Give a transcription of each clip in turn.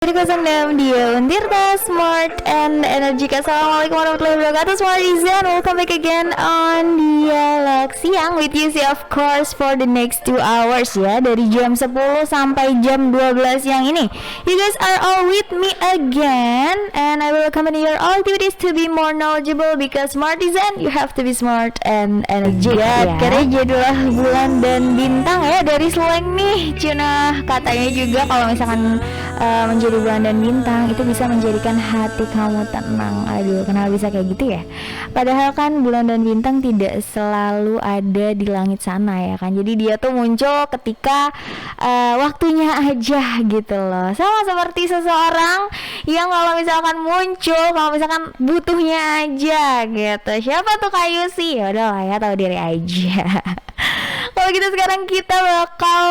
Jadi 06 dia Untirta Smart and Energik. Assalamualaikum warahmatullahi wabarakatuh. Smart Izan, welcome back again on Dialog Siang with you, of course, for the next 2 hours ya, dari jam 10 sampai jam 12 yang ini. You guys are all with me again, and I will accompany your all activities to be more knowledgeable because Smart Izan, you have to be smart and energik ya. Karena jadilah bulan dan bintang ya, dari slang nih Cina. Katanya juga kalau misalkan menjadi bulan dan bintang itu bisa menjadikan hati kamu tenang. Aduh, kenapa bisa kayak gitu ya? Padahal kan bulan dan bintang tidak selalu ada di langit sana ya kan. Jadi dia tuh muncul ketika waktunya aja gitu loh. Sama seperti seseorang yang kalau misalkan muncul, kalau misalkan butuhnya aja gitu. Siapa tuh Kayu sih? Ya udahlah ya, tahu diri aja. Kalau gitu sekarang kita bakal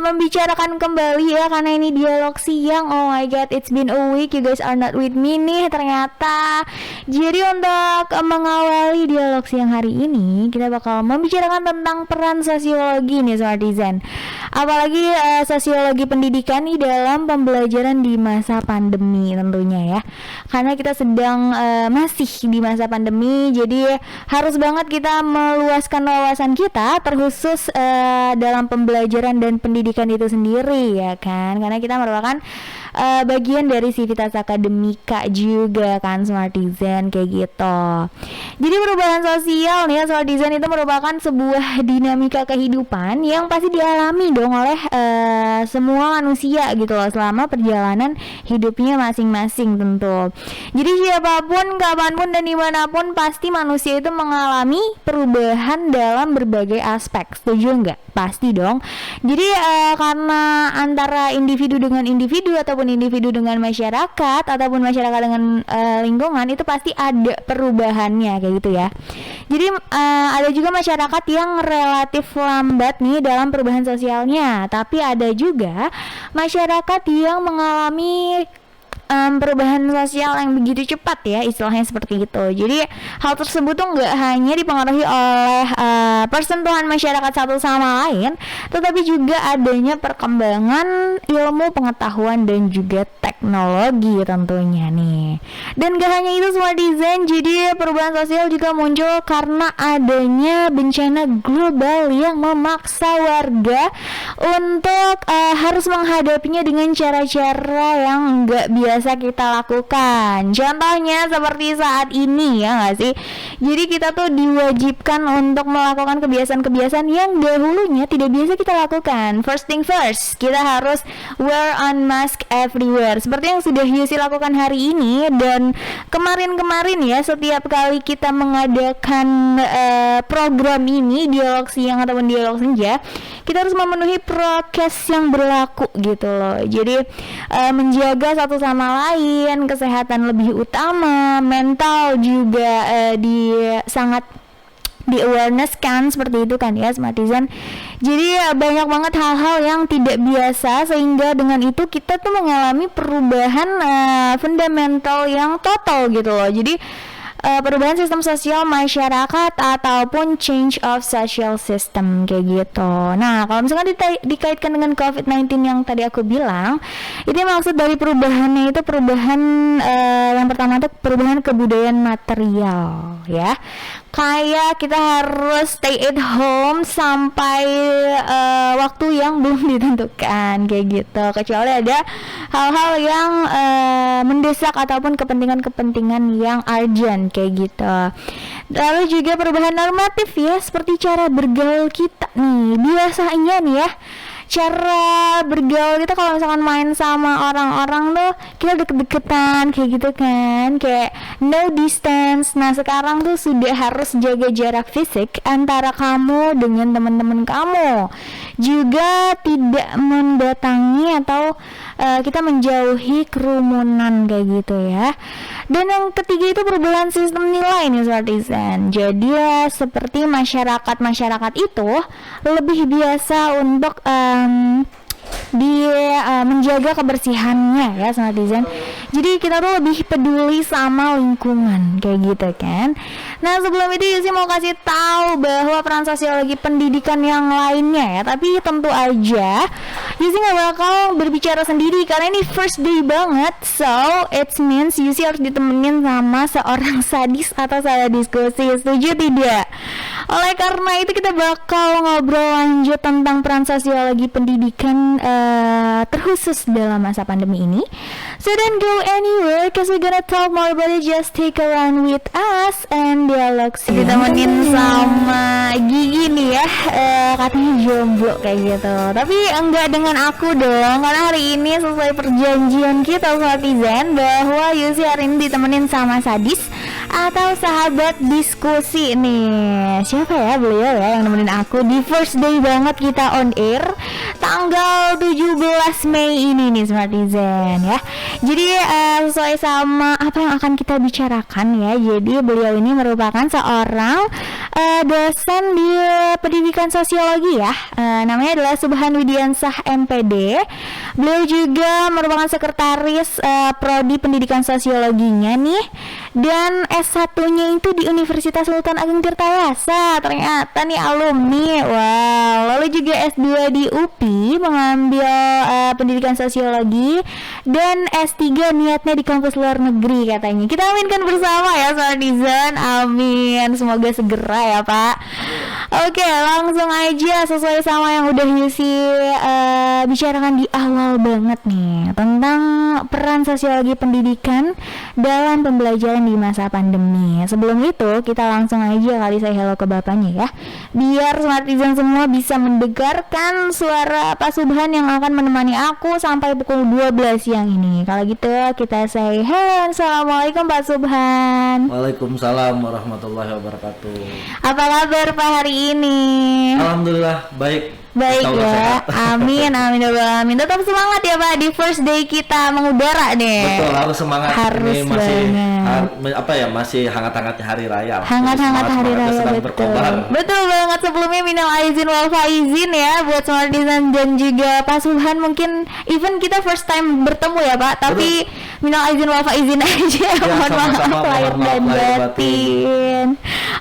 membicarakan kembali ya, karena ini dialog siang. Oh my god, it's been a week, you guys are not with me nih ternyata. Jadi untuk mengawali dialog siang hari ini, kita bakal membicarakan tentang peran sosiologi nih Smartizen. Apalagi sosiologi pendidikan nih dalam pembelajaran di masa pandemi tentunya ya. Karena kita sedang masih di masa pandemi, jadi harus banget kita meluaskan wawasan kita terkhusus dalam pembelajaran dan pendidikan itu sendiri ya kan, karena kita merupakan bagian dari sivitas akademika juga kan Smartizen kayak gitu. Jadi perubahan sosial nih ya Smartizen itu merupakan sebuah dinamika kehidupan yang pasti dialami dong oleh semua manusia gitu loh selama perjalanan hidupnya masing-masing tentu. Jadi siapapun, kapanpun dan dimanapun pasti manusia itu mengalami perubahan dalam berbagai aspek. Setuju nggak? Pasti dong. Jadi karena antara individu dengan individu ataupun individu dengan masyarakat ataupun masyarakat dengan lingkungan itu pasti ada perubahannya kayak gitu ya. Jadi ada juga masyarakat yang relatif lambat nih dalam perubahan sosialnya, tapi ada juga masyarakat yang mengalami perubahan sosial yang begitu cepat ya, istilahnya seperti itu. Jadi hal tersebut tuh nggak hanya dipengaruhi oleh persentuhan masyarakat satu sama lain, tetapi juga adanya perkembangan ilmu pengetahuan dan juga teknologi tentunya nih. Dan gak hanya itu semua desain, jadi perubahan sosial juga muncul karena adanya bencana global yang memaksa warga untuk harus menghadapinya dengan cara-cara yang nggak biasa kita lakukan. Contohnya seperti saat ini ya nggak sih? Jadi kita tuh diwajibkan untuk melakukan kebiasaan-kebiasaan yang dahulunya tidak biasa kita lakukan. First thing first, kita harus wear on mask everywhere. Seperti yang sudah Yusi lakukan hari ini dan kemarin-kemarin ya, setiap kali kita mengadakan program ini, dialog siang ataupun dialog senja, kita harus memenuhi prokes yang berlaku gitu loh. Jadi menjaga satu sama lain, kesehatan lebih utama, mental juga sangat di awareness kan, seperti itu kan ya Smartizen. Jadi banyak banget hal-hal yang tidak biasa, sehingga dengan itu kita tuh mengalami perubahan fundamental yang total gitu loh. Jadi perubahan sistem sosial masyarakat ataupun change of social system kayak gitu. Nah, kalau misalkan dikaitkan dengan COVID-19 yang tadi aku bilang, ini maksud dari perubahannya itu perubahan yang pertama itu perubahan kebudayaan material ya. Kayak kita harus stay at home sampai waktu yang belum ditentukan kayak gitu, kecuali ada hal-hal yang mendesak ataupun kepentingan-kepentingan yang urgent kayak gitu. Lalu juga perubahan normatif ya, seperti cara bergaul kita nih. Biasanya nih ya, cara bergaul kita kalau misalkan main sama orang-orang tuh kita deket-deketan kayak gitu kan, kayak no distance. Nah sekarang tuh sudah harus jaga jarak fisik antara kamu dengan teman-teman kamu, juga tidak mendatangi atau kita menjauhi kerumunan kayak gitu ya. Dan yang ketiga itu perubahan sistem nilai nih Smartizen. Jadi ya seperti masyarakat itu lebih biasa untuk menjaga kebersihannya ya Smartizen. Jadi kita tuh lebih peduli sama lingkungan kayak gitu kan. Nah sebelum itu Yusi mau kasih tahu bahwa peran sosiologi pendidikan yang lainnya ya, tapi tentu aja Yusi nggak bakal berbicara sendiri karena ini first day banget. So it means Yusi harus ditemenin sama seorang sadis atau saya diskusi. Setuju tidak? Oleh karena itu kita bakal ngobrol lanjut tentang peran sosiologi pendidikan terkhusus dalam masa pandemi ini. So don't go anywhere cause we're gonna talk more about it. Just take a run with us and dialog sih. Ditemenin sama Gigi nih ya, katanya jomblo kayak gitu. Tapi enggak dengan aku dong, karena hari ini sesuai perjanjian kita sama Tizen bahwa Yusi hari ini ditemenin sama sadis atau sahabat diskusi nih. Siapa ya beliau ya yang nemenin aku di first day banget kita on air tanggal 17 Mei ini nih Smartizen ya. Jadi sesuai sama apa yang akan kita bicarakan ya. Jadi beliau ini merupakan seorang dosen di pendidikan sosiologi ya. Namanya adalah Subhan Widiansah MPD. Beliau juga merupakan sekretaris prodi pendidikan sosiologinya nih. Dan S1-nya itu di Universitas Sultan Ageng Tirtayasa. Ternyata nih alumni. Wow. Lalu juga S2 di UPI mengambil pendidikan sosiologi dan S3 niatnya di kampus luar negeri katanya. Kita aminkan bersama ya Smartizen. Amin. Semoga segera ya Pak. Oke, langsung aja sesuai sama yang udah Yusi bicarakan di awal banget nih tentang peran sosiologi pendidikan dalam pembelajaran di masa pandemi. Sebelum itu kita langsung aja kali saya hello ke bapaknya ya, biar Smartizen semua bisa mendengarkan suara Pak Subhan yang akan menemani aku sampai pukul 12 siang ini. Kalau gitu kita say hello. Assalamualaikum Pak Subhan. Waalaikumsalam warahmatullahi wabarakatuh. Apa kabar Pak hari ini? Alhamdulillah baik. Baik ya, amin amin amin. Tetap semangat ya Pak di first day kita mengudara nih. Betul, harus semangat. Harus ini masih banget. masih hangat-hangatnya hari raya. Hangat-hangat hari raya betul. Betul banget. Sebelumnya minal aizin wal faizin ya buat Smartizen dan juga Pak Subhan. Mungkin even kita first time bertemu ya Pak, tapi minal aizin wal faizin aja. Ya, Mohon maaf lahir dan batin.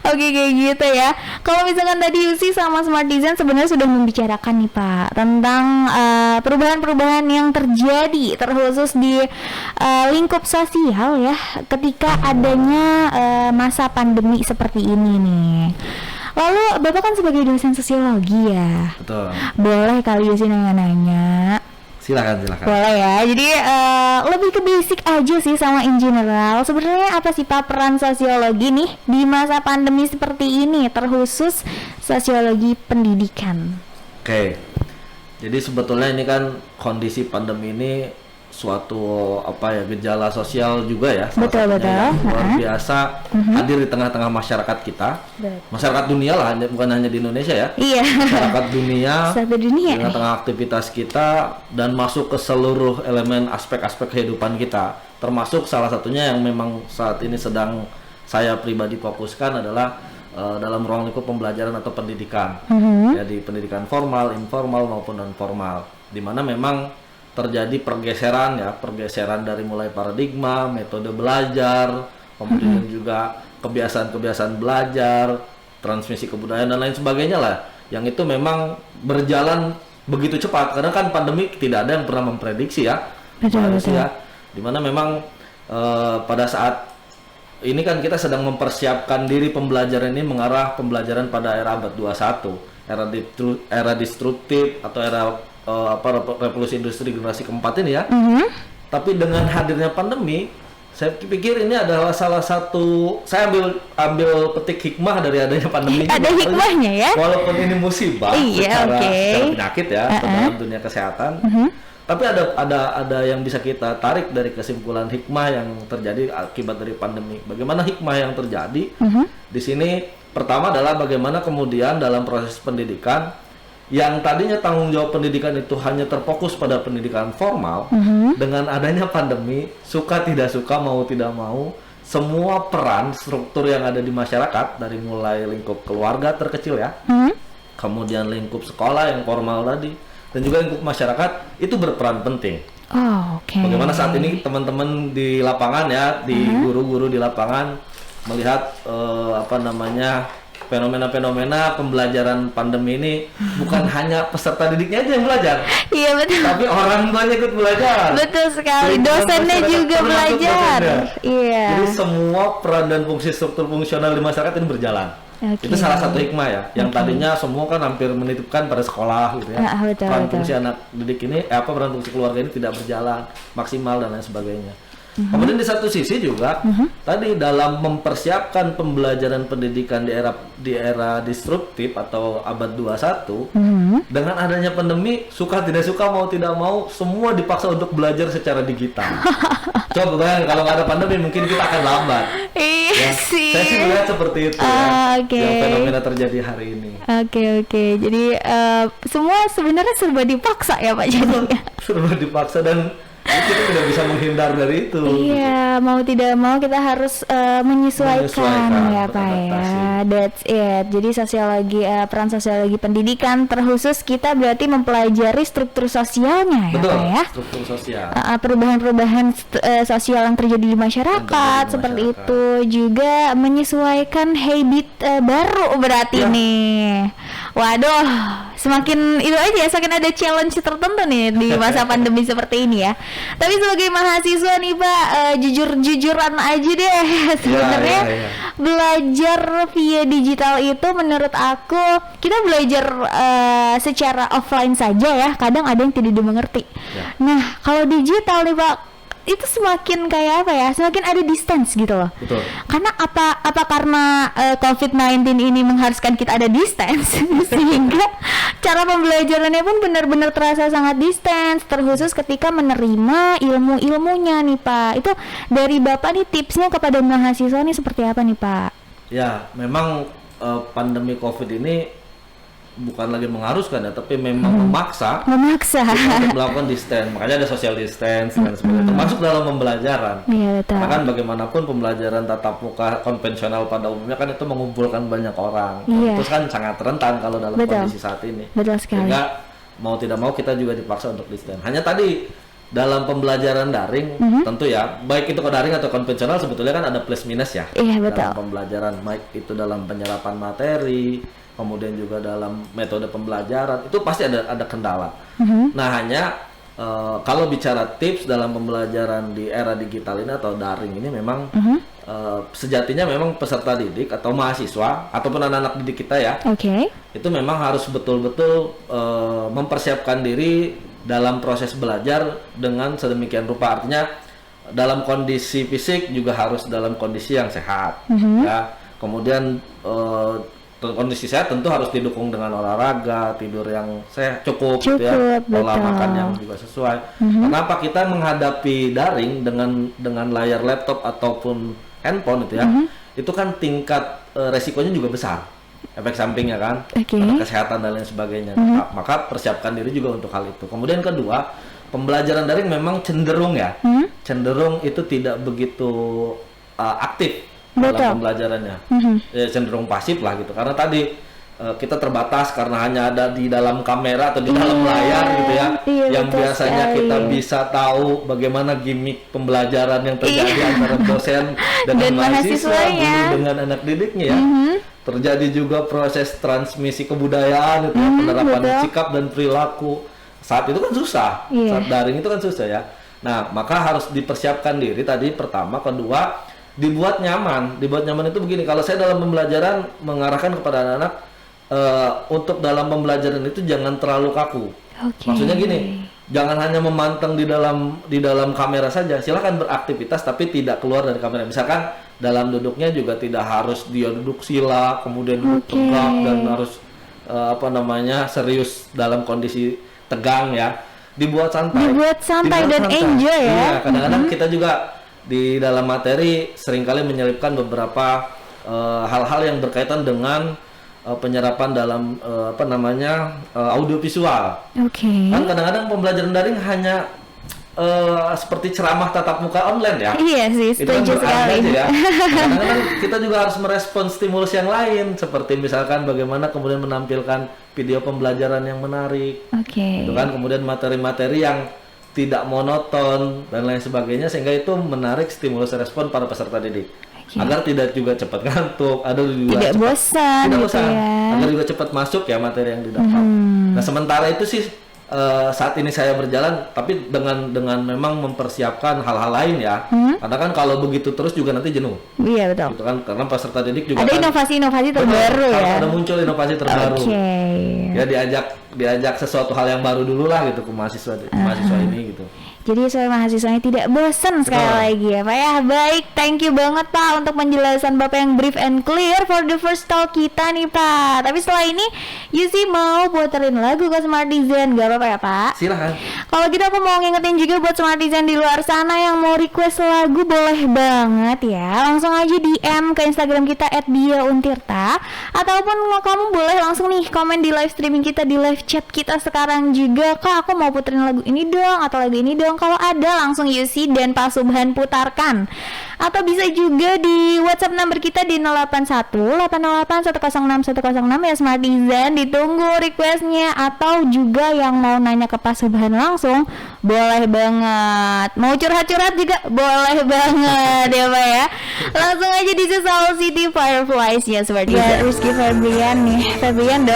Oke kayak gitu ya. Kalau misalkan tadi Yusi sama Smartizen sebenarnya sudah membicarakan nih Pak tentang perubahan-perubahan yang terjadi terkhusus di lingkup sosial ya ketika adanya masa pandemi seperti ini nih. Lalu Bapak kan sebagai dosen sosiologi ya. Betul. Boleh kali Yusi nanya-nanya? Silakan. Boleh ya. Jadi lebih ke basic aja sih sama in general. Sebenarnya apa sih Pak peran sosiologi nih di masa pandemi seperti ini terkhusus sosiologi pendidikan? Oke. Jadi sebetulnya ini kan kondisi pandemi ini suatu gejala sosial juga ya. Betul. Yang luar biasa hadir di tengah-tengah masyarakat kita. Masyarakat dunia lah, bukan hanya di Indonesia ya. Iya. Masyarakat dunia. Satu dunia. Di tengah aktivitas kita dan masuk ke seluruh elemen aspek-aspek kehidupan kita. Termasuk salah satunya yang memang saat ini sedang saya pribadi fokuskan adalah dalam ruang lingkup pembelajaran atau pendidikan. Ya, di pendidikan formal, informal maupun non formal. Di mana memang terjadi pergeseran dari mulai paradigma, metode belajar, kemudian juga kebiasaan-kebiasaan belajar, transmisi kebudayaan dan lain sebagainya lah. Yang itu memang berjalan begitu cepat karena kan pandemi tidak ada yang pernah memprediksi ya. Betul. Dimana memang pada saat ini kan kita sedang mempersiapkan diri pembelajaran ini mengarah pembelajaran pada era abad 21, era destruktif atau era revolusi industri generasi keempat ini ya. Tapi dengan hadirnya pandemi, saya pikir ini adalah salah satu, saya ambil petik hikmah dari adanya pandemi. Ada hikmahnya ya. Walaupun ini musibah secara penyakit ya, dalam dunia kesehatan. Tapi ada yang bisa kita tarik dari kesimpulan hikmah yang terjadi akibat dari pandemi. Bagaimana hikmah yang terjadi? Di sini pertama adalah bagaimana kemudian dalam proses pendidikan yang tadinya tanggung jawab pendidikan itu hanya terfokus pada pendidikan formal, dengan adanya pandemi, suka tidak suka, mau tidak mau, semua peran struktur yang ada di masyarakat dari mulai lingkup keluarga terkecil ya, kemudian lingkup sekolah yang formal tadi, dan juga lingkup masyarakat itu berperan penting. Oh, oke. Bagaimana saat ini teman-teman di lapangan ya, di guru-guru di lapangan melihat apa namanya fenomena-fenomena pembelajaran pandemi ini bukan hanya peserta didiknya aja yang belajar, Iya betul. tapi orang tuanya ikut belajar. Betul sekali. Lingkungan Dosennya masyarakat juga termasuk belajar. dosennya. Iya. Jadi semua peran dan fungsi struktur fungsional di masyarakat ini berjalan. Oke. Itu salah satu hikmah ya. Yang tadinya semua kan hampir menitipkan pada sekolah gitu ya. Betul, Peran betul. fungsi anak didik ini, peran fungsi keluarga ini tidak berjalan maksimal dan lain sebagainya. Kemudian di satu sisi juga tadi dalam mempersiapkan pembelajaran pendidikan di era disruptif atau abad 21 dengan adanya pandemi, suka tidak suka mau tidak mau semua dipaksa untuk belajar secara digital. Coba bayangin kalau nggak ada pandemi mungkin kita akan lambat. Iya Ya, sih. saya sih melihat seperti itu Oke. yang fenomena terjadi hari ini. Oke. Jadi semua sebenarnya serba dipaksa ya Pak jadinya. Serba dipaksa dan kita tidak bisa menghindar dari itu. Iya, mau tidak mau kita harus menyesuaikan ya Pak beradaptasi. ya. That's it. Jadi sosiologi, peran sosiologi pendidikan terkhusus kita berarti mempelajari struktur sosialnya ya Betul, Pak ya. struktur sosial. Perubahan-perubahan sosial yang terjadi di masyarakat Yang terjadi di seperti masyarakat. itu, juga menyesuaikan habit baru berarti Ya. nih. Waduh, semakin itu aja ya, semakin ada challenge tertentu nih di masa pandemi seperti ini ya. Tapi sebagai mahasiswa nih Pak, jujur-jujuran aja deh sebenarnya ya. belajar via digital itu menurut aku kita belajar secara offline saja ya, kadang ada yang tidak dimengerti. Ya. Nah, kalau digital nih Pak, itu semakin kayak apa ya? Semakin ada distance gitu loh. Betul. Karena apa karena COVID-19 ini mengharuskan kita ada distance sehingga cara pembelajarannya pun benar-benar terasa sangat distance, terkhusus ketika menerima ilmu-ilmunya nih Pak. Itu dari Bapak nih tipsnya kepada mahasiswa nih seperti apa nih Pak? Ya, memang pandemi COVID ini bukan lagi mengharuskan ya, tapi memang memaksa Memaksa. kita untuk melakukan distance. Makanya ada social distance dan sebagainya. Termasuk dalam pembelajaran. Iya betul. Karena kan bagaimanapun pembelajaran tatap muka konvensional pada umumnya kan itu mengumpulkan banyak orang. Iya. Terus kan sangat rentan kalau dalam Betul. kondisi saat ini. Betul sekali. Sehingga mau tidak mau kita juga dipaksa untuk distance. Hanya tadi dalam pembelajaran daring tentu ya, baik itu ke daring atau konvensional sebetulnya kan ada plus minus ya. Iya, betul. Dalam pembelajaran, baik itu dalam penyerapan materi, kemudian juga dalam metode pembelajaran itu pasti ada kendala. Nah hanya kalau bicara tips dalam pembelajaran di era digital ini atau daring ini memang sejatinya memang peserta didik atau mahasiswa ataupun anak-anak didik kita ya, Oke. itu memang harus betul-betul mempersiapkan diri dalam proses belajar dengan sedemikian rupa. Artinya dalam kondisi fisik juga harus dalam kondisi yang sehat ya. Kemudian kondisi sehat tentu harus didukung dengan olahraga, tidur yang cukup gitu ya, pola betul. makan yang juga sesuai. Kenapa kita menghadapi daring dengan layar laptop ataupun handphone itu ya? Itu kan tingkat resikonya juga besar, efek sampingnya kan, Oke. pada kesehatan dan lain sebagainya. Maka persiapkan diri juga untuk hal itu. Kemudian kedua, pembelajaran daring memang cenderung ya, cenderung itu tidak begitu aktif Betul. dalam pembelajarannya, ya, cenderung pasif lah gitu. Karena tadi kita terbatas karena hanya ada di dalam kamera atau di dalam layar gitu ya, Iya, yang betul biasanya sekali. kita bisa tahu bagaimana gimmick pembelajaran yang terjadi antara dosen dengan Dan mahasiswa, mahasiswanya. guru dengan anak didiknya ya. Terjadi juga proses transmisi kebudayaan itu ya, penerapan betul. sikap dan perilaku. Saat itu kan susah, Iya. saat daring itu kan susah ya. Nah, maka harus dipersiapkan diri tadi pertama, kedua dibuat nyaman. Dibuat nyaman itu begini, kalau saya dalam pembelajaran mengarahkan kepada anak-anak untuk dalam pembelajaran itu jangan terlalu kaku. Oke. Maksudnya gini, jangan hanya memantang di dalam kamera saja. Silakan beraktivitas tapi tidak keluar dari kamera. Misalkan dalam duduknya juga tidak harus dia duduk sila, kemudian duduk Oke. tegak dan harus serius dalam kondisi tegang ya. Dibuat santai. Dibuat santai dan enjoy ya. Iya, kadang-kadang kita juga di dalam materi seringkali menyelipkan beberapa hal-hal yang berkaitan dengan penyerapan dalam audiovisual. Oke. Kan kadang-kadang pembelajaran daring hanya seperti ceramah tatap muka online ya. Iya sih, Itu kan setuju sekali. aja ya. Kadang-kadang kita juga harus merespon stimulus yang lain, seperti misalkan bagaimana kemudian menampilkan video pembelajaran yang menarik. Oke. Itu kan kemudian materi-materi yang tidak monoton dan lain sebagainya, sehingga itu menarik stimulus respon para peserta didik. Agar tidak juga cepat ngantuk, tidak bosan gitu ya. Agar juga cepat masuk ya materi yang didapat. Nah, sementara itu sih saat ini saya berjalan, tapi dengan memang mempersiapkan hal-hal lain ya. Karena kan kalau begitu terus juga nanti jenuh. Iya betul. Gitu kan, karena peserta didik juga ada kan, inovasi-inovasi terbaru ya. Ada muncul inovasi terbaru. Ya diajak sesuatu hal yang baru dulu lah gitu ke mahasiswa ini gitu. Jadi supaya mahasiswanya tidak bosan sekali lagi ya Pak ya. Baik, thank you banget Pak untuk penjelasan Bapak yang brief and clear for the first talk kita nih Pak. Tapi setelah ini Yusi mau puterin lagu ke Smartizen, gak apa-apa ya Pak? Silahkan. Kalau gitu aku mau ngingetin juga buat Smartizen di luar sana yang mau request lagu boleh banget ya. Langsung aja DM ke Instagram kita @diauntirta, ataupun kamu boleh langsung nih komen di live streaming kita, di live chat kita sekarang juga. Kak, aku mau puterin lagu ini dong atau lagu ini dong. Kalau ada langsung Yusi dan Pak Subhan putarkan. Atau bisa juga di WhatsApp number kita di 081808106106 ya Smartizen. Ditunggu requestnya. Atau juga yang mau nanya ke Pak Subhan langsung boleh banget. Mau curhat-curhat juga boleh banget ya Pak ya. Langsung aja di Soul City Fireflies ya Smartizen. Ya Rizky Febrian nih. Febian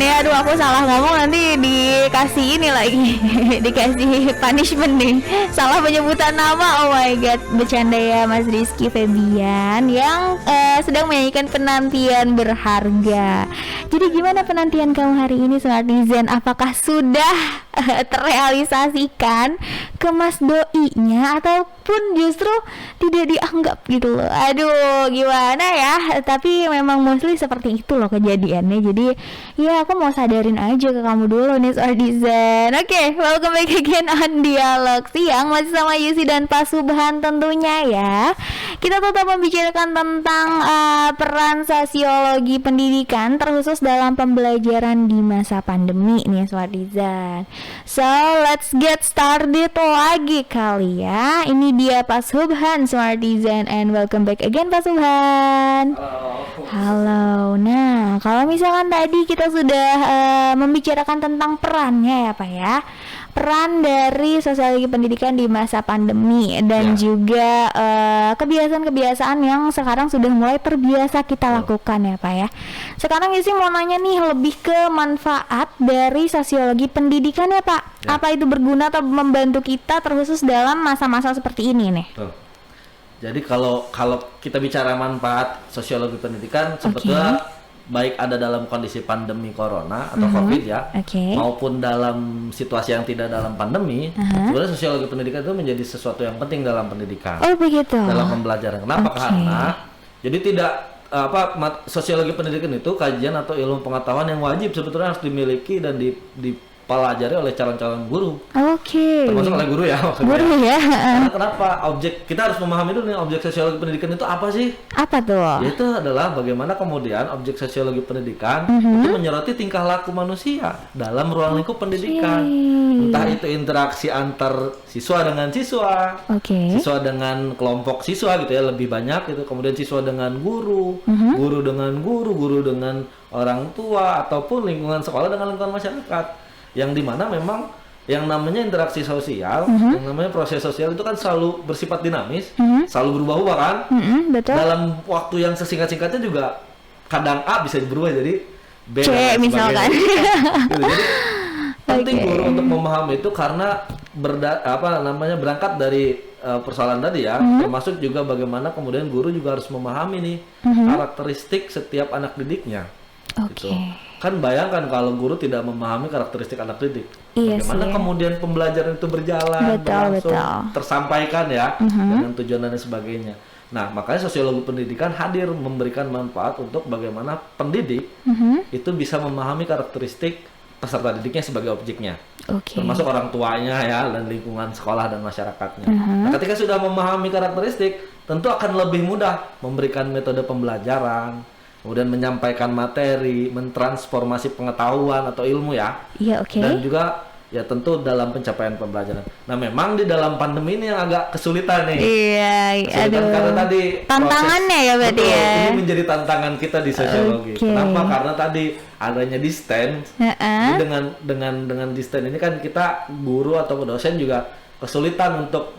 ya. Aduh aku salah ngomong nanti dikasih ini lagi. Dikasih punishment nih. Salah penyebutan nama. Oh my god, bercanda ya Mas Rizky Febian yang sedang menyanyikan Penantian Berharga. Jadi gimana penantian kamu hari ini Smartizen? Apakah sudah terrealisasikan ke Mas Doi-nya ataupun justru tidak dianggap gitu loh? Aduh, gimana ya? Tapi memang mostly seperti itu loh kejadiannya. Jadi ya aku mau sadarin aja ke kamu dulu nih Smartizen. Oke, welcome back again on Dialog Siang masih sama Yusi dan Pak Subhan tentunya ya. Kita tetap membicarakan tentang peran sosiologi pendidikan terkhusus dalam pembelajaran di masa pandemi nih Smartizen. So let's get started lagi kali ya. Ini dia Pak Subhan Smartizen, and welcome back again Pak Subhan. Halo. Nah, kalau misalkan tadi kita sudah membicarakan tentang perannya ya Pak ya. Peran dari sosiologi pendidikan di masa pandemi dan juga kebiasaan-kebiasaan yang sekarang sudah mulai terbiasa kita lakukan ya Pak ya. Sekarang Yusi mau nanya nih lebih ke manfaat dari sosiologi pendidikan ya Pak. Apa itu berguna atau membantu kita terkhusus dalam masa-masa seperti ini nih? Jadi kalau kita bicara manfaat sosiologi pendidikan, sebetulnya baik ada dalam kondisi pandemi corona atau COVID ya, maupun dalam situasi yang tidak dalam pandemi, sebenarnya sosiologi pendidikan itu menjadi sesuatu yang penting dalam pendidikan. Oh begitu. Dalam pembelajaran. Kenapa? Karena jadi tidak sosiologi pendidikan itu kajian atau ilmu pengetahuan yang wajib sebetulnya harus dimiliki dan dipelajari oleh calon-calon guru. Termasuk oleh guru ya maksudnya. Guru ya. Karena kenapa? Kita harus memahami dulu nih objek sosiologi pendidikan itu apa sih? Apa tuh? Itu adalah bagaimana kemudian objek sosiologi pendidikan itu menyoroti tingkah laku manusia dalam ruang lingkup pendidikan. Entah itu interaksi antar siswa dengan siswa, siswa dengan kelompok siswa gitu ya lebih banyak itu, kemudian siswa dengan guru, guru dengan guru dengan orang tua, ataupun lingkungan sekolah dengan lingkungan masyarakat. Yang dimana memang yang namanya interaksi sosial, yang namanya proses sosial itu kan selalu bersifat dinamis, selalu berubah-ubah kan. Betul. Dalam waktu yang sesingkat-singkatnya juga kadang A bisa berubah jadi B C misalkan. Gitu. Jadi penting guru untuk memahami itu karena berangkat dari persoalan tadi ya, termasuk juga bagaimana kemudian guru juga harus memahami nih karakteristik setiap anak didiknya. Gitu. Kan bayangkan kalau guru tidak memahami karakteristik anak didik, bagaimana kemudian pembelajaran itu berjalan, berlangsung, tersampaikan ya dengan tujuan dan sebagainya. Nah, makanya sosiologi pendidikan hadir memberikan manfaat untuk bagaimana pendidik itu bisa memahami karakteristik peserta didiknya sebagai objeknya, termasuk orang tuanya ya dan lingkungan sekolah dan masyarakatnya. Nah, ketika sudah memahami karakteristik, tentu akan lebih mudah memberikan metode pembelajaran, kemudian menyampaikan materi, mentransformasi pengetahuan atau ilmu ya, dan juga ya tentu dalam pencapaian pembelajaran. Nah memang di dalam pandemi ini yang agak kesulitan nih. Iya, Kesulitan aduh. karena tadi Tantangannya ya berarti betul, ya. ini menjadi tantangan kita di sosiologi. Oke. Kenapa? Karena tadi adanya distance. Heeh. Jadi dengan distance ini kan kita guru atau dosen juga kesulitan untuk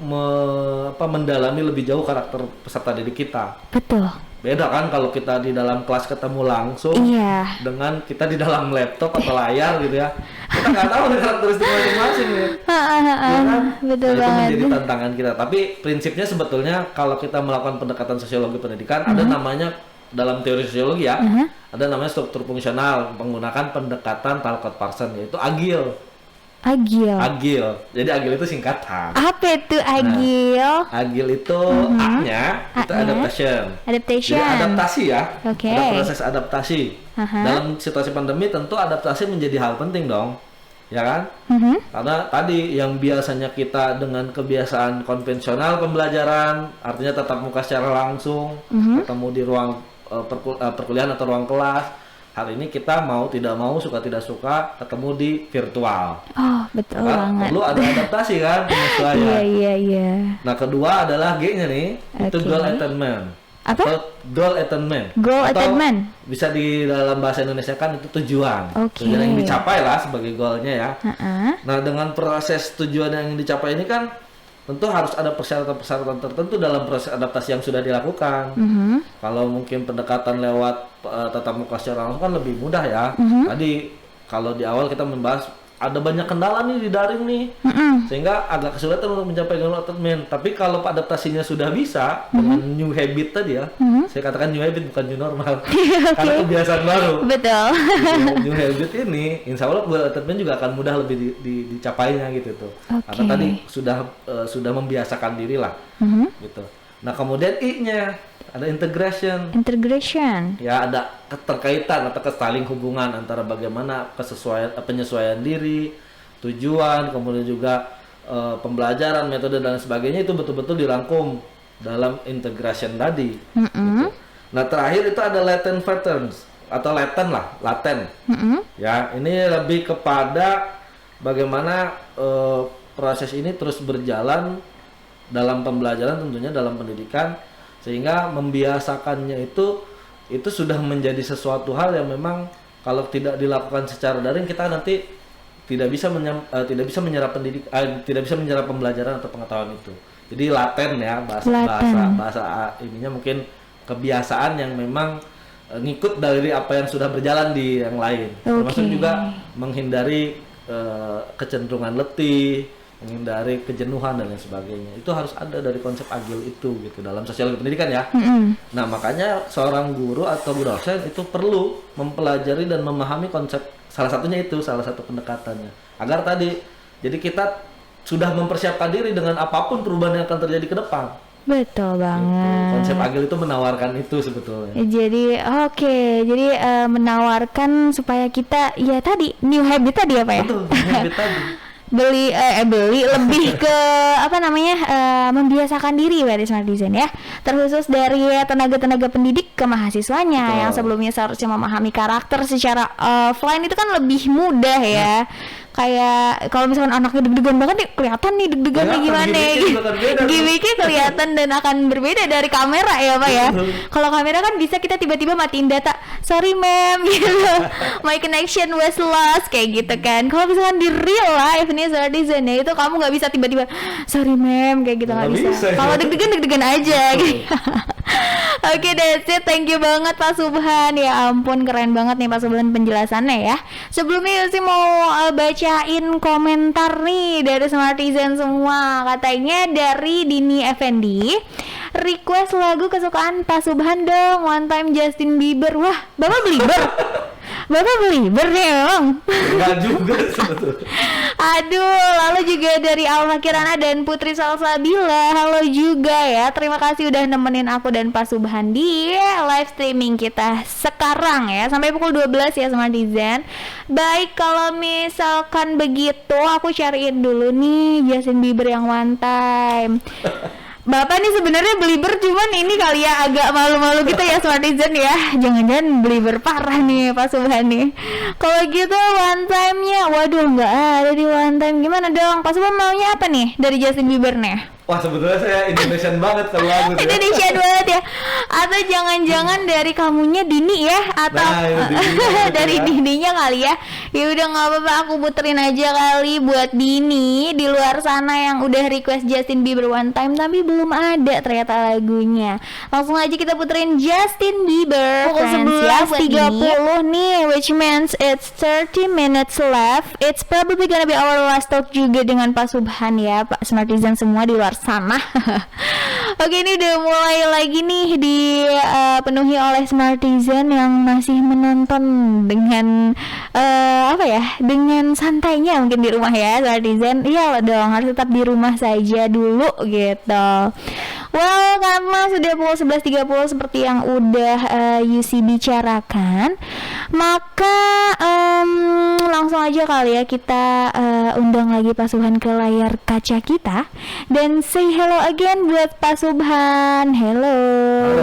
mendalami lebih jauh karakter peserta didik kita. Betul. Beda kan kalau kita di dalam kelas ketemu langsung Iya. dengan kita di dalam laptop atau layar gitu ya. Kita nggak tahu nih karakteristik masing-masing ya. Ya kan? Betul Nah, itu banget. menjadi tantangan kita. Tapi prinsipnya sebetulnya kalau kita melakukan pendekatan sosiologi pendidikan ada namanya dalam teori sosiologi ya, ada namanya struktur fungsional menggunakan pendekatan Talcott Parsons yaitu agil. Agil. Agil. Jadi agil itu singkatan. Apa itu agil? Agil itu A-nya itu A-nya. adaptation. Adaptation. Jadi adaptasi ya. Oke. Ada proses adaptasi. Aha. Dalam situasi pandemi tentu adaptasi menjadi hal penting dong. Ya kan? Karena tadi yang biasanya kita dengan kebiasaan konvensional pembelajaran, artinya tatap muka secara langsung, ketemu di ruang perkuliahan atau ruang kelas. Hari ini kita mau tidak mau, suka tidak suka, ketemu di virtual. Oh, betul Kan banget. perlu ada adaptasi kan, penyesuaian. Iya. Nah, kedua adalah G-nya nih, itu Oke. goal attainment. Apa? Atau goal attainment. Goal Atau attainment. bisa di dalam bahasa Indonesia kan itu tujuan. Oke. Tujuan yang dicapai lah sebagai goalnya ya. Heeh. Nah, dengan proses tujuan yang dicapai ini kan tentu harus ada persyaratan-persyaratan tertentu dalam proses adaptasi yang sudah dilakukan. Kalau mungkin pendekatan lewat tatap muka secara langsung kan lebih mudah ya. Tadi kalau di awal kita membahas ada banyak kendala nih di daring nih, sehingga agak kesulitan untuk mencapai goal attainment. Tapi kalau adaptasinya sudah bisa dengan new habit tadi ya, saya katakan new habit bukan new normal, karena kebiasaan baru. Betul. New habit ini, insya Allah goal attainment juga akan mudah lebih dicapainya gitu tuh. Karena tadi sudah membiasakan diri lah, gitu. Nah kemudian I-nya ada integration. Integration. Ya ada keterkaitan atau kesaling hubungan antara bagaimana penyesuaian diri, tujuan, kemudian juga pembelajaran, metode dan sebagainya itu betul-betul dirangkum dalam integration tadi. Gitu. Nah terakhir itu ada latent patterns atau laten. Ya ini lebih kepada bagaimana proses ini terus berjalan dalam pembelajaran, tentunya dalam pendidikan, sehingga membiasakannya itu sudah menjadi sesuatu hal yang memang kalau tidak dilakukan secara daring kita nanti tidak bisa menyerap tidak bisa menyerap pembelajaran atau pengetahuan itu. Jadi laten ya bahasa ininya mungkin kebiasaan yang memang ngikut dari apa yang sudah berjalan di yang lain. Termasuk juga menghindari kecenderungan letih, menghindari kejenuhan dan lain sebagainya. Itu harus ada dari konsep agil itu gitu dalam sosiologi pendidikan ya. Nah makanya seorang guru atau dosen itu perlu mempelajari dan memahami konsep, salah satu pendekatannya agar tadi jadi kita sudah mempersiapkan diri dengan apapun perubahan yang akan terjadi ke depan. Betul banget. Gitu. Konsep agil itu menawarkan itu sebetulnya. Jadi jadi menawarkan supaya kita ya tadi new habit tadi apa ya? Betul, new habit tadi. beli lebih ke membiasakan diri berarti smart design ya, terkhusus dari tenaga pendidik ke mahasiswanya yang sebelumnya seharusnya memahami karakter secara offline itu kan lebih mudah ya. Kayak kalau misalkan anaknya deg-degan banget nih, kelihatan nih deg-degannya gimana, gimmicknya kelihatan dan akan berbeda dari kamera ya Pak ya. Kalau kamera kan bisa kita tiba-tiba matiin data, sorry ma'am gitu, my connection was lost kayak gitu kan. Kalau misalkan di real life nih smart design ya, itu kamu nggak bisa tiba-tiba sorry ma'am kayak gitu, nggak bisa. Kalau deg-degan aja gitu. Oke, that's it. Thank you banget Pak Subhan. Ya ampun, keren banget nih Pak Subhan penjelasannya ya. Sebelumnya Yusi mau bacain komentar nih dari Smartizen semua. Katanya dari Dini Effendi, request lagu kesukaan Pak Subhan dong, One Time Justin Bieber. Wah, Bapak Belieber? Bapak Belieber nih emang? Enggak juga sebetulnya. Aduh, lalu juga dari Alma Kirana dan Putri Salsabila. Halo juga ya. Terima kasih udah nemenin aku dan Pak Subhan di live streaming kita sekarang ya. Sampai pukul 12 ya Smart Design. Baik, kalau misalkan begitu aku cariin dulu nih Justin Bieber yang One Time. Bapak nih sebenarnya belieber, cuman ini kali ya agak malu-malu kita ya Smartizen ya. Jangan-jangan belieber parah nih Pak Subhan nih. Kalau gitu one time-nya, waduh nggak ada di one time. Gimana dong? Pak Subhan maunya apa nih dari Justin Bieber nih? Wah, sebetulnya saya Indonesian banget kalau lagu tuh. Indonesian banget ya. Atau jangan-jangan dari kamunya Dini ya? Atau dari Dininya kali ya? Ya udah nggak apa-apa, aku puterin aja kali buat Dini di luar sana yang udah request Justin Bieber one time tapi belum ada ternyata lagunya. Langsung aja kita puterin Justin Bieber pukul 11.30 nih, which means it's 30 minutes left. It's probably gonna be our last talk juga dengan Pak Subhan ya, Pak Smartizen semua di luar sana. Oke, ini udah mulai lagi nih dipenuhi oleh Smartizen yang masih menonton dengan apa ya, dengan santainya mungkin di rumah ya Smartizen. Iya dong, harus tetap di rumah saja dulu gitu. Well, karena sudah pukul 11.30 seperti yang udah UC bicarakan, maka langsung aja kali ya kita undang lagi Pak Subhan ke layar kaca kita dan say hello again buat Pak Subhan. Hello.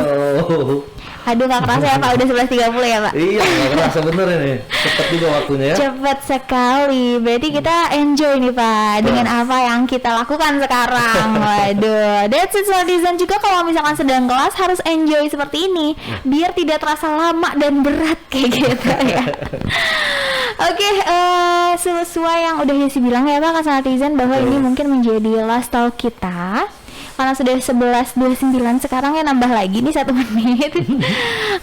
Halo. Aduh gak kerasa ya Pak, udah 11.30 ya Pak? Iya, gak kerasa bener ini. Cepet juga waktunya ya. Cepet sekali, berarti kita enjoy nih Pak dengan apa yang kita lakukan sekarang. Waduh, that's it Smartizen juga kalau misalkan sedang kelas harus enjoy seperti ini biar tidak terasa lama dan berat kayak gitu ya. Oke, sesuai yang udah Yusi bilang ya Pak, Smartizen bahwa ini mungkin menjadi last talk kita. Karena sudah 11.29 sekarang ya nambah lagi nih 1 menit.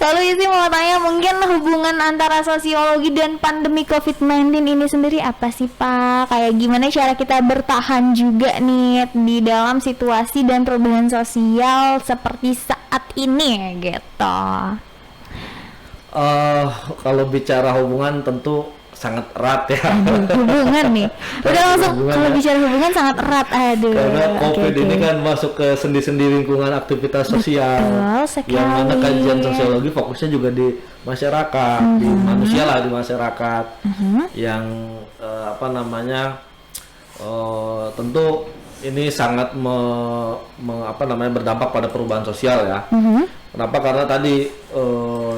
Lalu Yusi mau tanya, mungkin hubungan antara sosiologi dan pandemi COVID-19 ini sendiri apa sih Pak? Kayak gimana cara kita bertahan juga nih di dalam situasi dan perubahan sosial seperti saat ini gitu. Kalau bicara hubungan tentu sangat erat ya. Hubungan nih. Udah langsung kalau bicara hubungan sangat erat. Aduh. Karena COVID ini kan masuk ke sendi-sendi lingkungan aktivitas sosial. Betul, yang mana kajian sosiologi fokusnya juga di masyarakat, di manusia lah, di masyarakat. Yang tentu ini sangat berdampak pada perubahan sosial ya. Kenapa? Karena tadi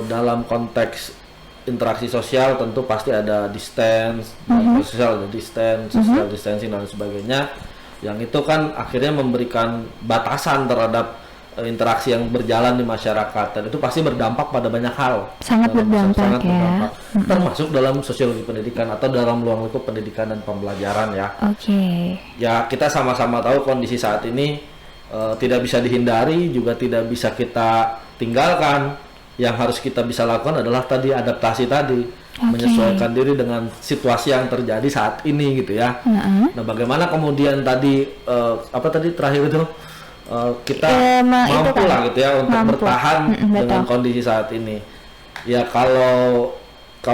dalam konteks interaksi sosial tentu pasti ada distance, social distancing dan sebagainya. Yang itu kan akhirnya memberikan batasan terhadap interaksi yang berjalan di masyarakat, dan itu pasti berdampak pada banyak hal. Sangat berdampak ya. Termasuk dalam sosiologi pendidikan atau dalam ruang lingkup pendidikan dan pembelajaran ya. Oke. Ya, kita sama-sama tahu kondisi saat ini tidak bisa dihindari, juga tidak bisa kita tinggalkan. Yang harus kita bisa lakukan adalah tadi adaptasi tadi, menyesuaikan diri dengan situasi yang terjadi saat ini gitu ya. Nah, bagaimana kemudian tadi terakhir itu kita mampu lah gitu ya untuk bertahan dengan kondisi saat ini. Ya, kalau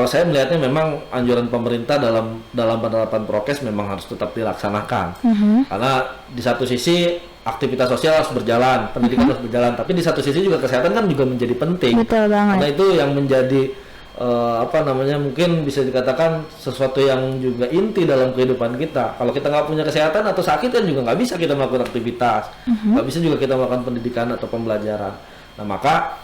saya melihatnya memang anjuran pemerintah dalam penerapan prokes memang harus tetap dilaksanakan. Karena di satu sisi aktivitas sosial harus berjalan, pendidikan harus berjalan, tapi di satu sisi juga kesehatan kan juga menjadi penting. Betul banget. Karena itu yang menjadi mungkin bisa dikatakan sesuatu yang juga inti dalam kehidupan kita. Kalau kita nggak punya kesehatan atau sakit kan juga nggak bisa kita melakukan aktivitas, nggak bisa juga kita melakukan pendidikan atau pembelajaran. Nah, maka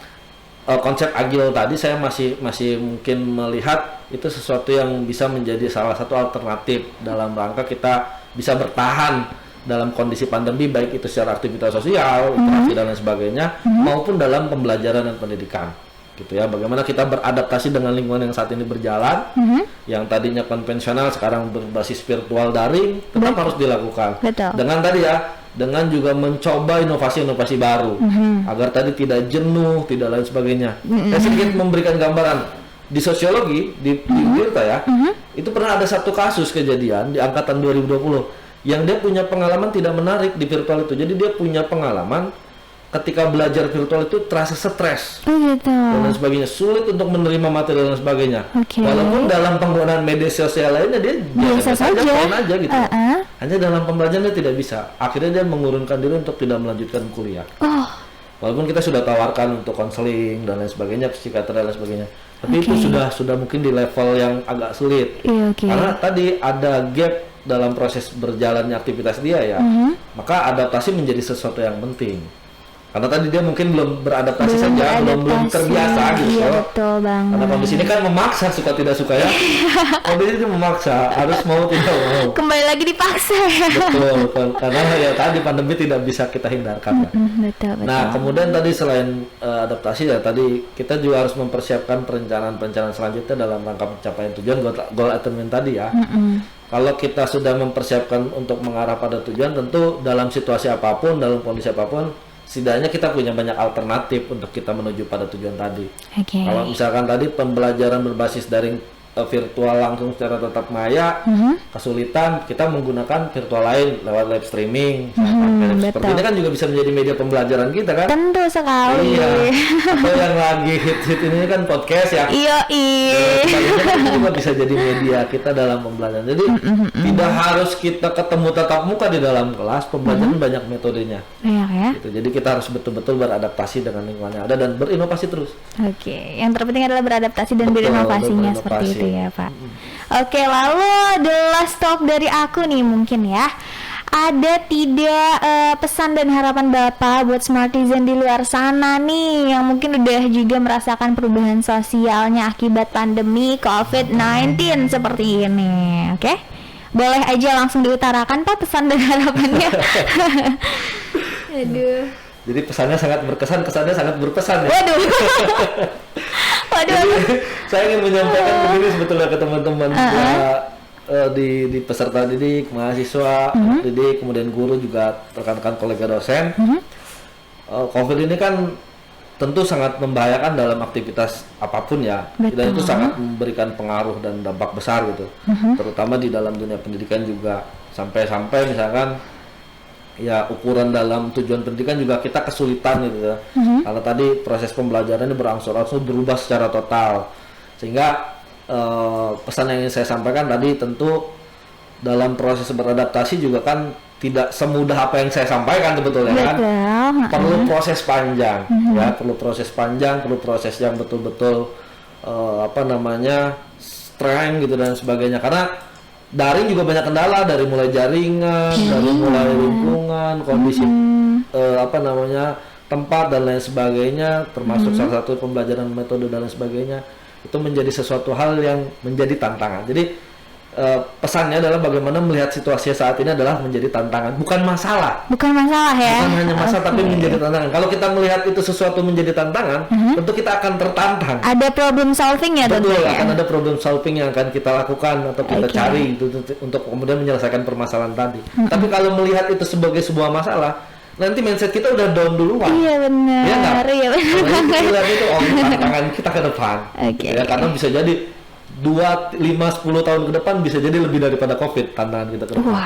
konsep agil tadi saya masih mungkin melihat itu sesuatu yang bisa menjadi salah satu alternatif dalam rangka kita bisa bertahan dalam kondisi pandemi, baik itu secara aktivitas sosial, interaksi dan lain sebagainya, maupun dalam pembelajaran dan pendidikan, gitu ya. Bagaimana kita beradaptasi dengan lingkungan yang saat ini berjalan, yang tadinya konvensional sekarang berbasis virtual daring, tetap harus dilakukan. Dengan juga mencoba inovasi-inovasi baru, agar tadi tidak jenuh, tidak lain sebagainya. Saya sedikit memberikan gambaran di sosiologi di Tirta ya, itu pernah ada satu kasus kejadian di angkatan 2020. Yang dia punya pengalaman tidak menarik di virtual itu. Jadi dia punya pengalaman ketika belajar virtual itu terasa stres dan lain sebagainya, sulit untuk menerima materi dan sebagainya. Walaupun dalam penggunaan media sosial lainnya dia biasa saja, fine aja gitu. Hanya dalam pembelajaran dia tidak bisa. Akhirnya dia mengurungkan diri untuk tidak melanjutkan kuliah. Walaupun kita sudah tawarkan untuk konseling dan lain sebagainya, psikiater dan lain sebagainya. Tapi itu sudah mungkin di level yang agak sulit. Karena tadi ada gap dalam proses berjalannya aktivitas dia ya, maka adaptasi menjadi sesuatu yang penting. Karena tadi dia mungkin belum beradaptasi saja, belum terbiasa gitu. Iya, betul banget. Karena kondisi ini kan memaksa, suka tidak suka ya. Kondisi ini memaksa, harus mau tidak mau. Kembali lagi dipaksa ya. Betul, karena ya tadi pandemi tidak bisa kita hindarkan ya. Betul. Nah, kemudian tadi selain adaptasi ya, tadi kita juga harus mempersiapkan perencanaan selanjutnya dalam rangka pencapaian tujuan goal attainment tadi ya. Kalau kita sudah mempersiapkan untuk mengarah pada tujuan, tentu dalam situasi apapun, dalam kondisi apapun, setidaknya kita punya banyak alternatif untuk kita menuju pada tujuan tadi. Kalau misalkan tadi pembelajaran berbasis daring virtual langsung secara tatap maya, kesulitan, kita menggunakan virtual lain lewat live streaming. Seperti ini kan juga bisa menjadi media pembelajaran kita kan? Tentu sekali. Iya. Atau yang lagi hit ini kan podcast ya. Iya. Kan juga bisa jadi media kita dalam pembelajaran. Jadi tidak harus kita ketemu tatap muka di dalam kelas, pembelajaran banyak metodenya. Banyak ya. Gitu. Jadi kita harus betul-betul beradaptasi dengan lingkungan yang ada dan berinovasi terus. Oke, yang terpenting adalah beradaptasi dan berinovasinya seperti itu ya Pak. Oke, lalu the last talk dari aku nih mungkin ya. Ada tidak pesan dan harapan Bapak buat Smartizen di luar sana nih yang mungkin udah juga merasakan perubahan sosialnya akibat pandemi COVID-19 seperti ini, oke? Boleh aja langsung diutarakan Pak pesan dan harapannya. Aduh. Jadi pesannya sangat berkesan, kesannya sangat berpesan ya. Waduh. Jadi, saya ingin menyampaikan begini sebetulnya ke teman-teman di peserta didik, mahasiswa, didik, kemudian guru juga rekan-rekan kolega dosen. COVID ini kan tentu sangat membahayakan dalam aktivitas apapun ya. Dan itu sangat memberikan pengaruh dan dampak besar gitu. Terutama di dalam dunia pendidikan juga. Sampai-sampai misalkan ya ukuran dalam tujuan pendidikan juga kita kesulitan gitu ya. Karena tadi proses pembelajaran ini berangsur-angsur berubah secara total. Sehingga pesan yang ingin saya sampaikan tadi tentu dalam proses beradaptasi juga kan tidak semudah apa yang saya sampaikan sebetulnya kan. Perlu proses panjang ya, perlu proses panjang, perlu proses yang betul-betul strength gitu dan sebagainya. Karena daring juga banyak kendala, dari mulai jaringan, dari mulai lingkungan, kondisi tempat dan lain sebagainya, termasuk salah satu pembelajaran metode dan lain sebagainya, itu menjadi sesuatu hal yang menjadi tantangan. Jadi pesannya adalah bagaimana melihat situasi saat ini adalah menjadi tantangan, bukan masalah. Bukan masalah ya. Bukan hanya masalah tapi menjadi tantangan. Kalau kita melihat itu sesuatu menjadi tantangan, tentu kita akan tertantang. Ada problem solving ya tentunya. Betul, akan ada problem solving yang akan kita lakukan atau kita cari untuk kemudian menyelesaikan permasalahan tadi. Tapi kalau melihat itu sebagai sebuah masalah, nanti mindset kita udah down duluan. Iya benar. Iya benar. Kita lihat itu tantangan kita ke depan. Ya, karena bisa jadi 2, 5, 10 tahun ke depan bisa jadi lebih daripada COVID tantangan kita ke depan.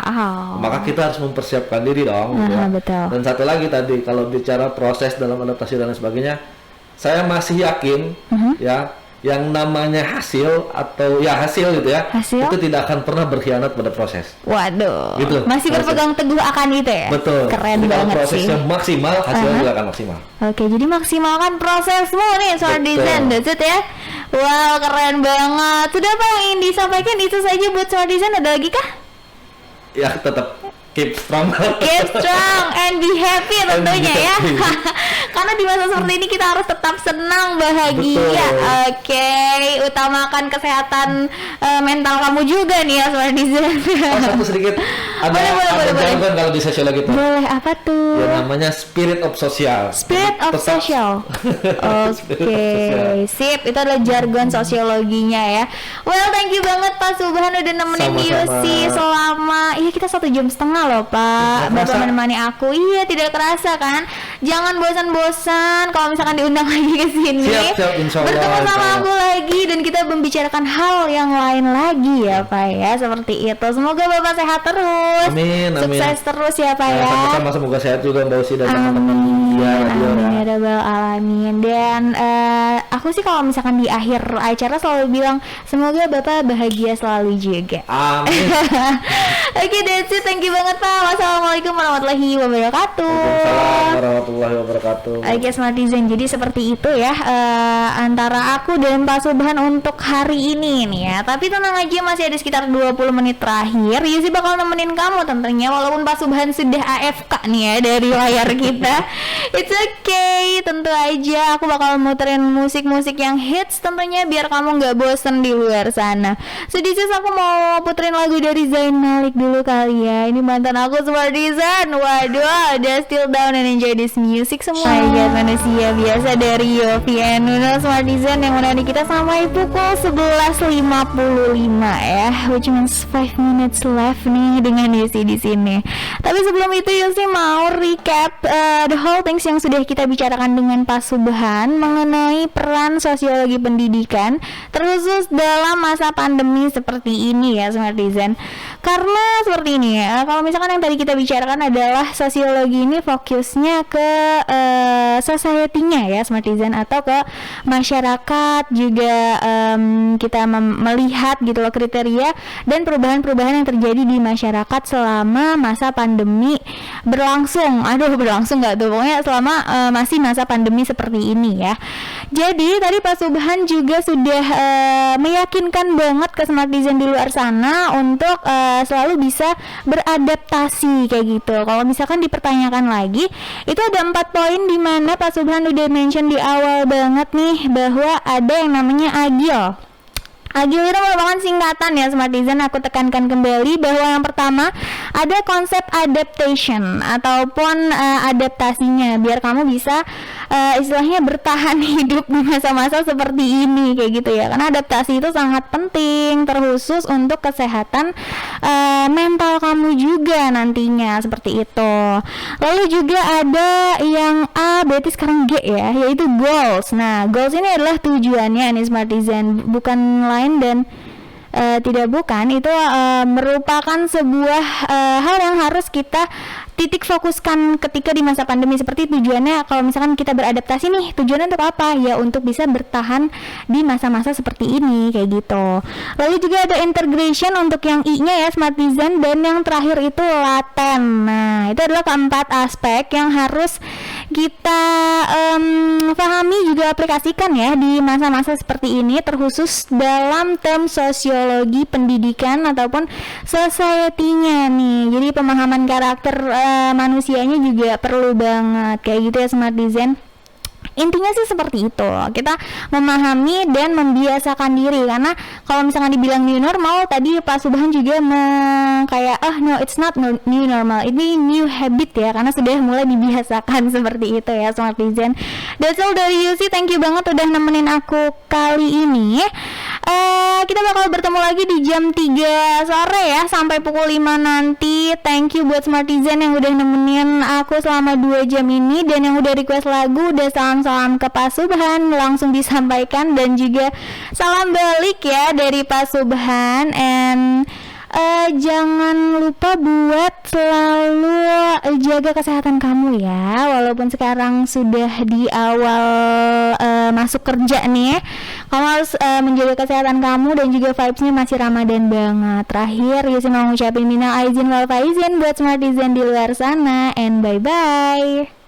Maka kita harus mempersiapkan diri dong. Betul. Dan satu lagi tadi kalau bicara proses dalam adaptasi dan lain sebagainya, saya masih yakin ya yang namanya hasil atau ya hasil gitu ya, itu tidak akan pernah berkhianat pada proses. Waduh. Gitu, masih berpegang teguh akan itu ya. Betul. Keren jadi banget prosesnya sih. maksimal, hasilnya juga akan maksimal. Oke, jadi maksimalkan prosesmu nih Smartizen, that's it ya. Wow, keren banget. Sudah Pak yang ingin disampaikan itu saja buat Smartizen, ada lagi kah? Ya tetap keep strong. Keep strong and be happy tentunya ya. Karena di masa seperti ini kita harus tetap senang, bahagia. Oke, utamakan kesehatan mental kamu juga nih ya Smartizen. Satu sedikit ada jargon kalau di sosiologi itu. Boleh, apa tuh? Ya namanya spirit of social. Spirit of social. Oke, sip. Itu adalah jargon sosiologinya ya. Well, thank you banget Pak Subhan udah nemenin Yusi selama kita 1,5 jam loh Pak. Bapak menemani aku. Iya, tidak kerasa kan? Jangan bosan-bosan kalau misalkan diundang lagi ke sini. Siap, insyaallah. Bertemu sama aku lagi dan kita membicarakan hal yang lain lagi ya Pak ya. Seperti itu. Semoga Bapak sehat terus. Amin. Sukses terus ya Pak ya. Sama-sama, semoga sehat juga Mbak Usi dan teman-teman. Amin ya rabbal alamin. Dan aku sih kalau misalkan di akhir acara selalu bilang semoga Bapak bahagia selalu juga. Amin. Oke, that's it. Thank you banget Pak. Wassalamualaikum warahmatullahi wabarakatuh. Waalaikumsalam warahmatullahi warahmatullahi wabarakatuh. Oke Smartizen, jadi seperti itu ya antara aku dan Pak Subhan untuk hari ini nih ya. Tapi tenang aja, masih ada sekitar 20 menit terakhir. Yusi bakal nemenin kamu tentunya, walaupun Pak Subhan sudah AFK nih ya dari layar kita. It's okay, tentu aja aku bakal muterin musik-musik yang hits tentunya biar kamu nggak bosen di luar sana. So this is aku mau puterin lagu dari Zayn Malik dulu kali ya. Ini mantan aku Smartizen. Waduh, udah still down and enjoy this music semua. Ya manusia biasa dari Yofi and Nuno Smartizen yang menemani kita sampai pukul 11.55 ya, which means 5 minutes left nih dengan Yusi di sini. Tapi sebelum itu Yusi mau recap the whole things yang sudah kita bicarakan dengan Pak Subhan mengenai peran sosiologi pendidikan terkhusus dalam masa pandemi seperti ini ya Smartizen. Karena seperti ini ya, kalau misalkan yang tadi kita bicarakan adalah sosiologi ini fokusnya ke society-nya ya Smartizen, atau ke masyarakat juga, kita melihat gitu loh kriteria dan perubahan-perubahan yang terjadi di masyarakat selama masa pandemi berlangsung. Berlangsung nggak tuh, pokoknya selama masih masa pandemi seperti ini ya. Jadi tadi Pak Subhan juga sudah meyakinkan banget ke Smartizen di luar sana untuk selalu bisa beradaptasi kayak gitu. Kalau misalkan dipertanyakan lagi, itu ada 4 poin di mana Pak Subhan udah mention di awal banget nih bahwa ada yang namanya agil. Agil itu merupakan singkatan ya Smartizen. Aku tekankan kembali bahwa yang pertama ada konsep adaptation ataupun adaptasinya biar kamu bisa istilahnya bertahan hidup di masa-masa seperti ini kayak gitu ya. Karena adaptasi itu sangat penting terkhusus untuk kesehatan mental kamu juga nantinya seperti itu. Lalu juga ada yang A, berarti sekarang G ya, yaitu goals. Nah, goals ini adalah tujuannya nih Smartizen, bukan lain dan tidak bukan itu merupakan sebuah hal yang harus kita titik fokuskan ketika di masa pandemi. Seperti tujuannya kalau misalkan kita beradaptasi nih, tujuannya untuk apa? Ya untuk bisa bertahan di masa-masa seperti ini kayak gitu. Lalu juga ada integration untuk yang I-nya ya Smartizen, dan yang terakhir itu laten. Nah, itu adalah keempat aspek yang harus kita pahami juga aplikasikan ya di masa-masa seperti ini, terkhusus dalam term sosiologi pendidikan ataupun society-nya nih. Jadi pemahaman karakter manusianya juga perlu banget kayak gitu ya Smartizen. Intinya sih seperti itu, kita memahami dan membiasakan diri, karena kalau misalnya dibilang new normal, tadi Pak Subhan juga kayak no it's not new normal, ini new habit ya, karena sudah mulai dibiasakan seperti itu ya Smartizen. That's all dari Yusi, thank you banget udah nemenin aku kali ini. Kita bakal bertemu lagi di jam 3 sore ya sampai pukul 5 nanti. Thank you buat Smartizen yang udah nemenin aku selama 2 jam ini, dan yang udah request lagu, udah salam ke Pak Subhan langsung disampaikan, dan juga salam balik ya dari Pak Subhan. And jangan lupa buat selalu jaga kesehatan kamu ya, walaupun sekarang sudah di awal masuk kerja nih ya. Kamu harus menjaga kesehatan kamu, dan juga vibes-nya masih Ramadan banget. Terakhir Yusi mau ngucapin minal aizin wal faizin buat Smartizen di luar sana, and bye bye.